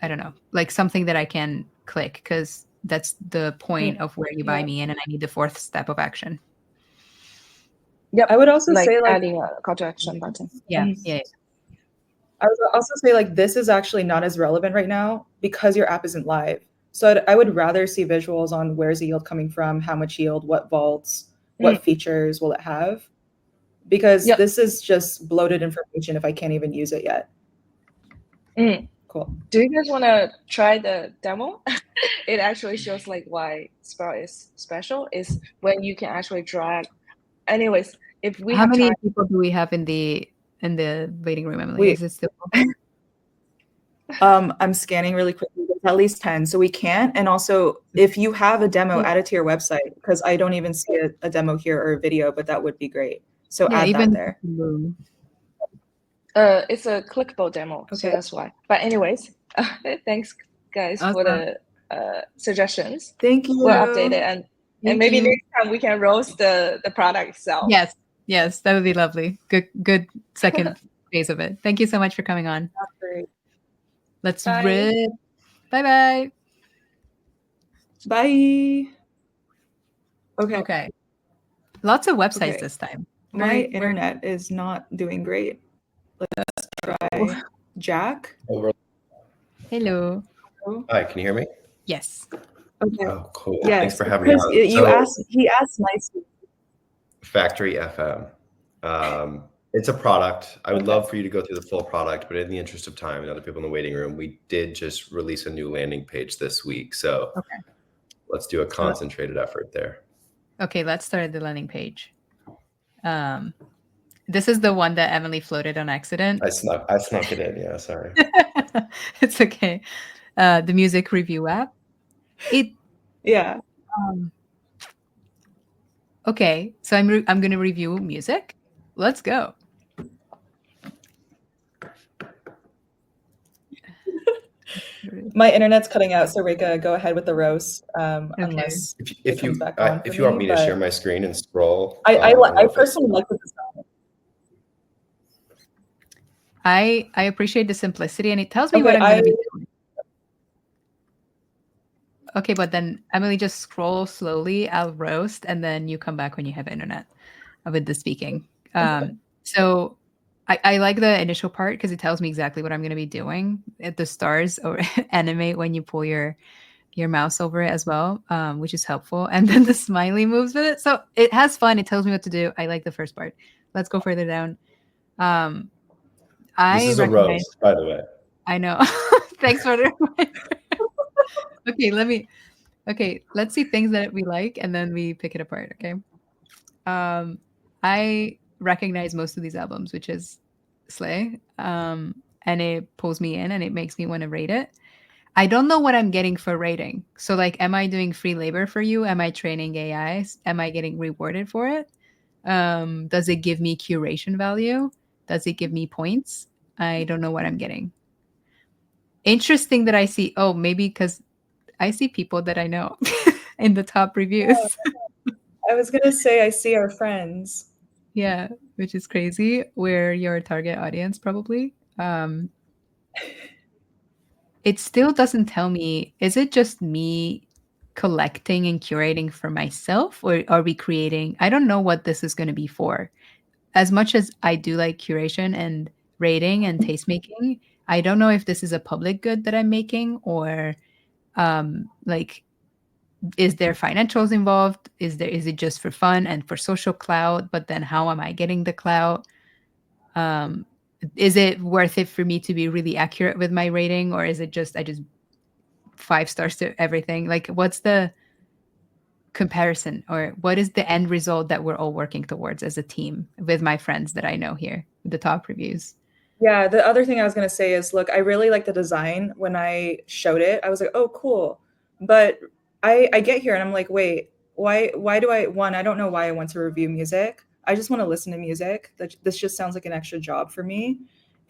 I don't know, like something that I can click, because that's the point of where you buy me in, and I need the 4th step of action. Yep. I would also say like adding a call to action button. Yeah. I would also say like this is actually not as relevant right now because your app isn't live. So I would rather see visuals on where's the yield coming from, how much yield, what vaults, what features will it have, because this is just bloated information if I can't even use it yet. Cool. Do you guys want to try the demo? It actually shows like why Sprout is special is when you can actually drag. Anyways, if we how many people do we have in the waiting room, Emily? Is it still I'm scanning really quickly. There's at least 10, so we can't. And also, if you have a demo, add it to your website, because I don't even see a demo here or a video, but that would be great. So add that there. It's a clickable demo, so that's why. But anyways, thanks guys for the suggestions. Thank you. We'll update it, and maybe next time we can roast the product itself. Yes, that would be lovely. Good second phase of it. Thank you so much for coming on. That's great. Let's rip. Bye. Bye. Okay. Lots of websites this time. My internet is not doing great. Let's try Jack. Hello. Hi, can you hear me? Yes. Okay. Oh, cool. Yes, Thanks for having me on. He asked nicely. Factory FM. It's a product. I would love for you to go through the full product, but in the interest of time and other people in the waiting room, we did just release a new landing page this week. So let's do a concentrated effort there. Okay, let's start at the landing page. This is the one that Emily floated on accident. I snuck it in. Yeah, sorry. It's okay. The music review app. Okay, so I'm going to review music. Let's go. My internet's cutting out, so Reka, go ahead with the roast. Unless if you want me to share my screen and scroll, I personally like the design. I appreciate the simplicity, and it tells me what I'm going to be doing. Okay, but then Emily, just scroll slowly. I'll roast, and then you come back when you have internet with the speaking. So I like the initial part because it tells me exactly what I'm going to be doing. The stars or animate when you pull your mouse over it as well, which is helpful. And then the smiley moves with it. So it has fun. It tells me what to do. I like the first part. Let's go further down. This is a roast, by the way. I know. Thanks for the reminder. Let's see things that we like, and then we pick it apart. Okay. I recognize most of these albums, which is slay. And it pulls me in and it makes me want to rate it. I don't know what I'm getting for rating. So like, am I doing free labor for you? Am I training AIs? Am I getting rewarded for it? Does it give me curation value? Does it give me points? I don't know what I'm getting. Interesting that I see, maybe because I see people that I know in the top reviews. I was going to say, I see our friends. Yeah, which is crazy. We're your target audience, probably. It still doesn't tell me, is it just me collecting and curating for myself, or are we creating? I don't know what this is going to be for. as much as I do like curation and rating and tastemaking, I don't know if this is a public good that I'm making, or like, is there financials involved? Is it just for fun and for social clout? But then how am I getting the clout? Is it worth it for me to be really accurate with my rating, or is it just I just 5 stars to everything? Like, what's the comparison, or what is the end result that we're all working towards as a team with my friends that I know here, the top reviews? Yeah, the other thing I was going to say is, look, I really like the design. When I showed it, I was like, oh, cool. But I get here and I'm like, wait, why do I don't know why I want to review music. I just want to listen to music. This just sounds like an extra job for me.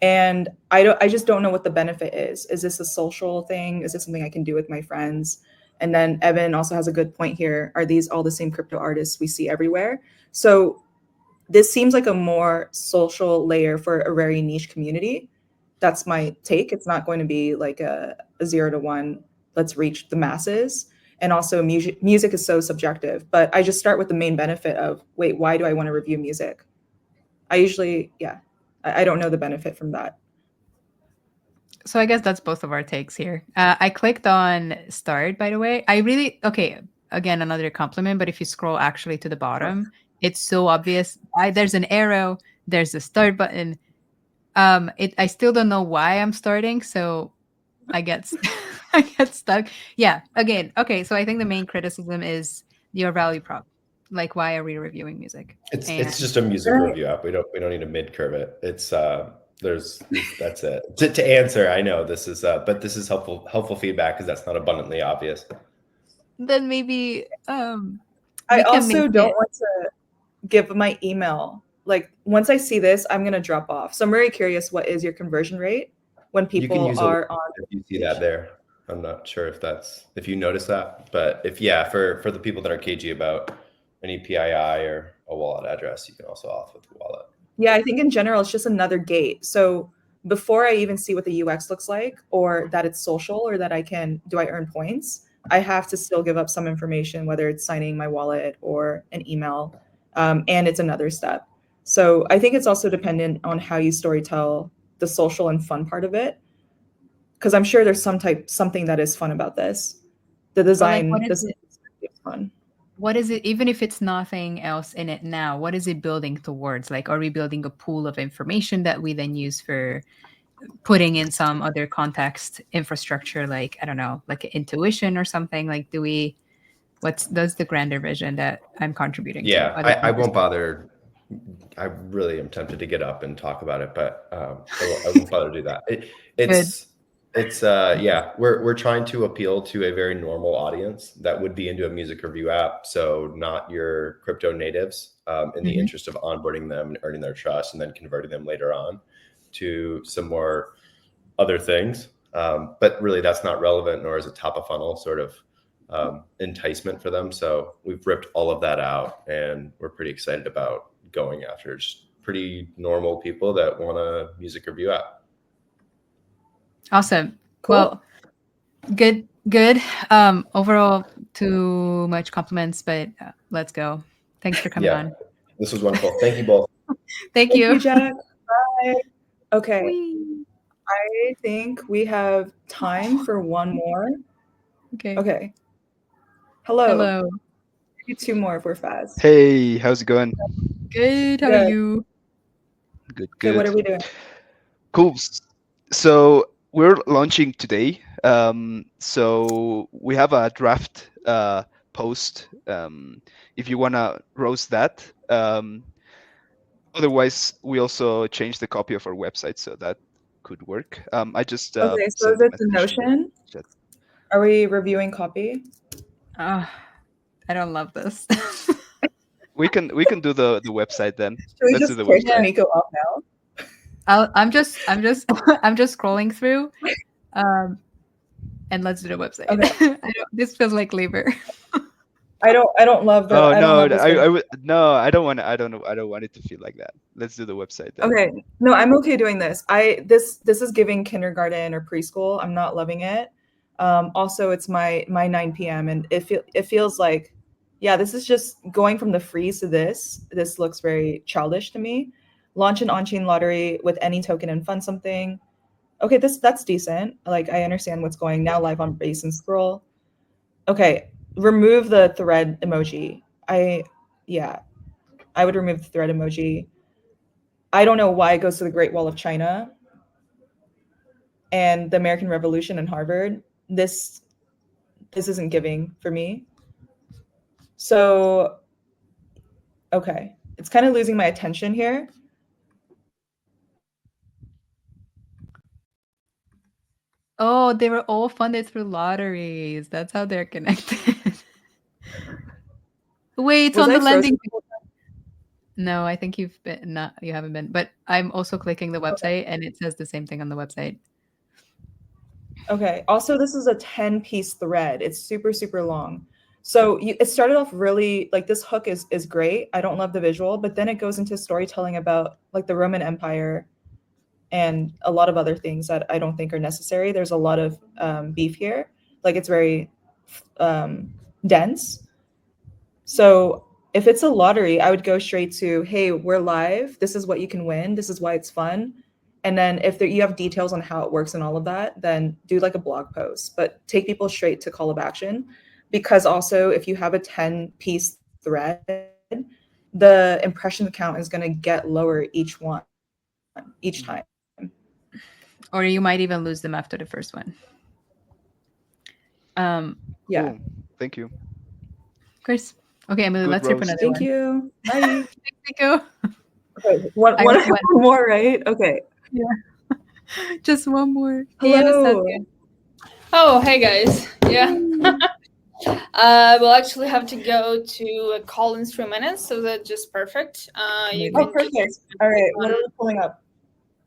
And I just don't know what the benefit is. Is this a social thing? Is this something I can do with my friends? And then Evan also has a good point here. Are these all the same crypto artists we see everywhere? So this seems like a more social layer for a very niche community. That's my take. It's not going to be like a 0 to 1, let's reach the masses. And also music is so subjective, but I just start with the main benefit of, wait, why do I want to review music? I usually, I don't know the benefit from that. So I guess that's both of our takes here. I clicked on start, by the way. Again, another compliment, but if you scroll actually to the bottom, it's so obvious. There's an arrow, there's a start button. I still don't know why I'm starting, so I get I get stuck. Yeah, again, okay, so I think the main criticism is your value prop. Like, why are we reviewing music? It's just a music review app. We don't need to mid curve it. It's that's it. To answer, I know this is but this is helpful feedback because that's not abundantly obvious. Then maybe I also don't want to give my email. Like, once I see this, I'm gonna drop off. So I'm very curious, what is your conversion rate when people are on? If you see that there, I'm not sure if you notice that, but for the people that are cagey about any PII or a wallet address, you can also auth with the wallet. Yeah, I think in general, it's just another gate. So before I even see what the UX looks like, or that it's social, or that do I earn points, I have to still give up some information, whether it's signing my wallet or an email, and it's another step. So I think it's also dependent on how you storytell the social and fun part of it, because I'm sure there's something that is fun about this. The design is fun. What is it, even if it's nothing else in it now, what is it building towards? Like, are we building a pool of information that we then use for putting in some other context infrastructure, like, I don't know, like intuition or something? Like, that's the grander vision that I'm contributing to? I won't bother. I really am tempted to get up and talk about it, but I won't bother to do that. We're trying to appeal to a very normal audience that would be into a music review app. So not your crypto natives, in the interest of onboarding them and earning their trust and then converting them later on to some more other things. But really that's not relevant, nor is it top of funnel sort of enticement for them. So we've ripped all of that out and we're pretty excited about going after just pretty normal people that want a music review app. Awesome. Cool. Well, good. Overall, too much compliments, but let's go. Thanks for coming on. This was wonderful. Thank you both. Thank you, Jack. Bye. Okay. Whee. I think we have time for one more. Okay. Hello. Maybe 2 more if we're fast. Hey, how's it going? Good. How are you? Good. So what are we doing? Cool. So we're launching today. So we have a draft post. If you want to roast that. Otherwise, we also changed the copy of our website, so that could work. I just okay. So is it the Notion? Are we reviewing copy? I don't love this. we can do the website then. Let's do the website. Nico off now. I'm just scrolling through, and let's do the website. Okay. This feels like labor. I don't love the. Oh no, I don't want it to feel like that. Let's do the website then. Okay, no, I'm okay doing this. This is giving kindergarten or preschool. I'm not loving it. Also, it's my 9 p.m. and it feels like, yeah, this is just going from the freeze to this. This looks very childish to me. Launch an on-chain lottery with any token and fund something. Okay, that's decent. Like, I understand what's going now live on base and scroll. Okay, remove the thread emoji. I would remove the thread emoji. I don't know why it goes to the Great Wall of China and the American Revolution and Harvard. This isn't giving for me. So, okay, it's kind of losing my attention here. Oh, they were all funded through lotteries. That's how they're connected. Wait, it's on the landing page. No, I think you haven't been. But I'm also clicking the website and it says the same thing on the website. Okay. Also, this is a 10-piece thread. It's super, super long. So it started off really, like, this hook is great. I don't love the visual, but then it goes into storytelling about like the Roman Empire and a lot of other things that I don't think are necessary. There's a lot of beef here. Like, it's very dense. So if it's a lottery, I would go straight to, hey, we're live. This is what you can win. This is why it's fun. And then if you have details on how it works and all of that, then do like a blog post, but take people straight to call of action. Because also, if you have a 10-piece thread, the impression count is going to get lower each time. Or you might even lose them after the first one. Yeah. Cool. Thank you. Chris. Okay, Emily, let's hear for another Thank one. you. Bye. Thank you. Okay, one more, right? Okay. Yeah. Just one more. Hello. Oh, hey guys. Yeah. We'll actually have to go to a call in 3 minutes, so that's just perfect. You can perfect. All right. What are we pulling up?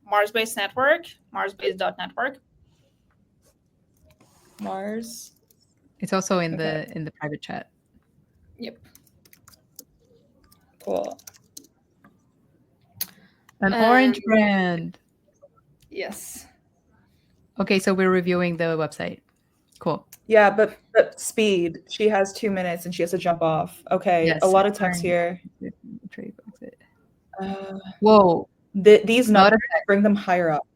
Mars-based network, marsbase.network. Mars. It's also in the private chat. Yep. Cool. An orange brand. Yes. Okay, so we're reviewing the website. Cool. Yeah, but speed. She has 2 minutes and she has to jump off. Okay, Yes, a lot of text here. Whoa. These numbers, bring them higher up.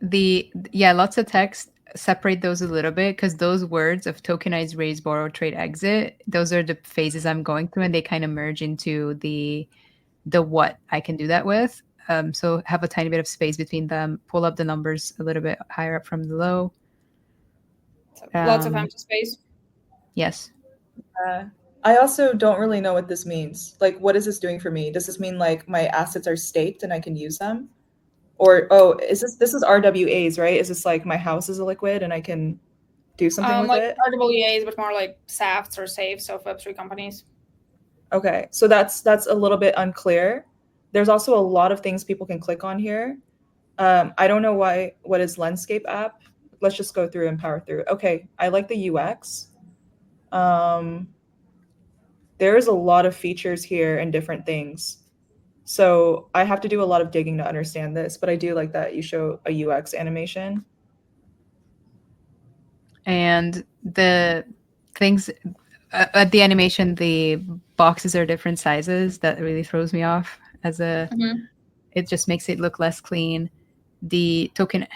Lots of text. Separate those a little bit because those words of tokenize, raise, borrow, trade, exit, those are the phases I'm going through and they kind of merge into the what I can do that with. So have a tiny bit of space between them, pull up the numbers a little bit higher up from the low. Lots of empty space. Yes. I also don't really know what this means. Like, what is this doing for me? Does this mean like my assets are staked and I can use them? Or, this is RWAs, right? Is this like my house is a liquid and I can do something with like it? RWAs, but more like SAFs or SAFEs of Web3 companies. Okay, so that's a little bit unclear. There's also a lot of things people can click on here. I don't know what is Landscape app. Let's just go through and power through. Okay, I like the UX. There's a lot of features here and different things. So I have to do a lot of digging to understand this, but I do like that you show a UX animation. And the things at the animation, the boxes are different sizes. That really throws me off it just makes it look less clean. The token.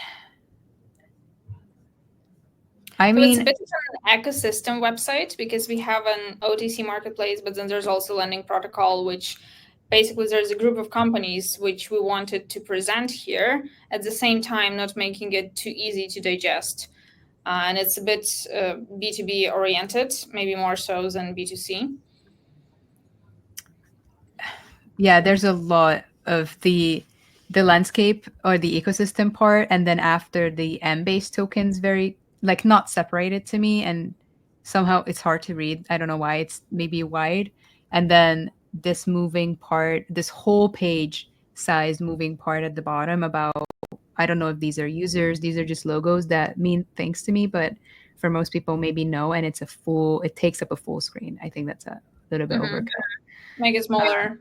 It's a bit of an ecosystem website because we have an OTC marketplace, but then there's also lending protocol, which basically there's a group of companies which we wanted to present here at the same time, not making it too easy to digest. And it's a bit B2B oriented, maybe more so than B2C. Yeah, there's a lot of the landscape or the ecosystem part. And then after the M-based tokens, very like not separated to me. And somehow it's hard to read. I don't know why. It's maybe wide. And then this moving part, this whole page size moving part at the bottom about, I don't know if these are users, these are just logos that mean things to me, but for most people maybe no, and it takes up a full screen. I think that's a little bit overkill. Make it smaller.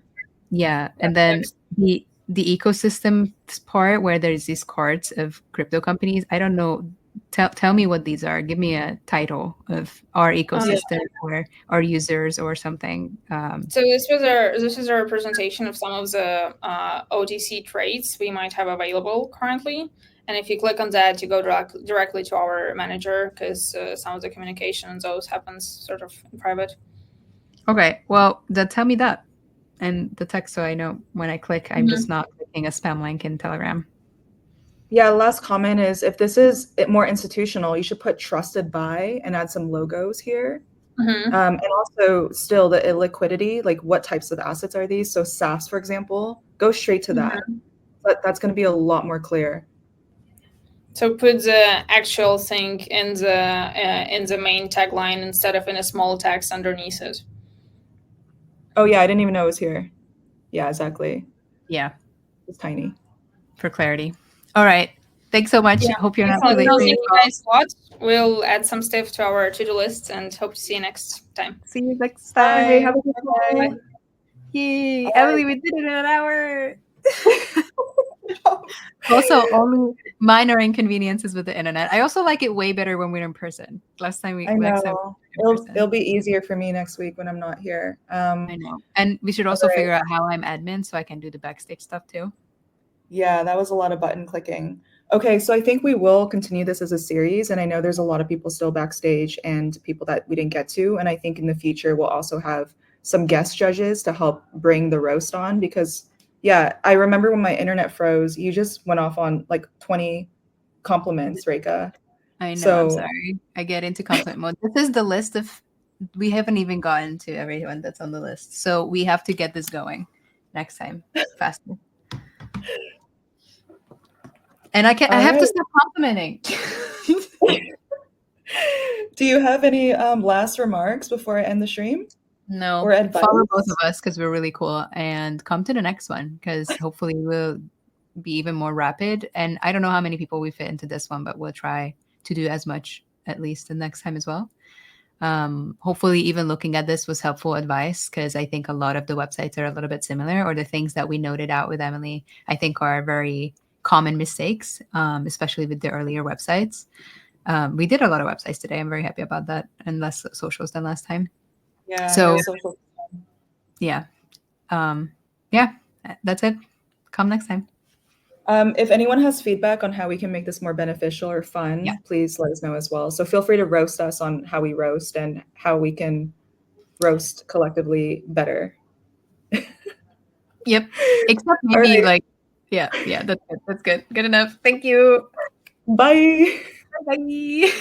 Yeah, and then the ecosystem part where there's these cards of crypto companies, I don't know, tell me what these are. Give me a title of our ecosystem or our users or something. So this is a representation of some of the OTC trades we might have available currently. And if you click on that, you go directly to our manager, because some of the communication and those happens sort of in private. Okay, well, tell me that and the text, so I know when I click, I'm just not clicking a spam link in Telegram. Yeah, last comment is, if this is more institutional, you should put trusted by and add some logos here. And also still the illiquidity, like what types of assets are these? So SaaS, for example, go straight to that. But that's going to be a lot more clear. So put the actual thing in the main tagline instead of in a small text underneath it. Oh yeah, I didn't even know it was here. Yeah, exactly. Yeah, it's tiny for clarity. All right, thanks so much. Yeah. Hope you're not Thank really. you guys a lot. We'll add some stuff to our to-do list and hope to see you next time. See you next time. Bye. Have a good Bye. Yay, Emily, we did it in an hour. Also, only minor inconveniences with the internet. I also like it way better when we're in person. Last time I know. It'll be easier for me next week when I'm not here. I know. And we should also figure out how I'm admin so I can do the backstage stuff too. Yeah, that was a lot of button clicking. Okay, so I think we will continue this as a series, and I know there's a lot of people still backstage and people that we didn't get to, and I think in the future we'll also have some guest judges to help bring the roast on, because yeah, I remember when my internet froze, you just went off on like 20 compliments, Reka. I know, I'm sorry. I get into compliment mode. This is the list of, we haven't even gotten to everyone that's on the list. So we have to get this going next time faster. And I have to stop complimenting. Do you have any last remarks before I end the stream? No, or advice? Follow both of us because we're really cool, and come to the next one because hopefully we'll be even more rapid. And I don't know how many people we fit into this one, but we'll try to do as much at least the next time as well. Hopefully even looking at this was helpful advice, because I think a lot of the websites are a little bit similar, or the things that we noted out with Emily, I think are very common mistakes, especially with the earlier websites. We did a lot of websites today. I'm very happy about that, and less socials than last time. Yeah. So, social. Yeah. Yeah, that's it. Come next time. If anyone has feedback on how we can make this more beneficial or fun, please let us know as well. So feel free to roast us on how we roast and how we can roast collectively better. Yep. Except maybe like, yeah, that's good. That's good. Good enough. Thank you. Bye. Bye.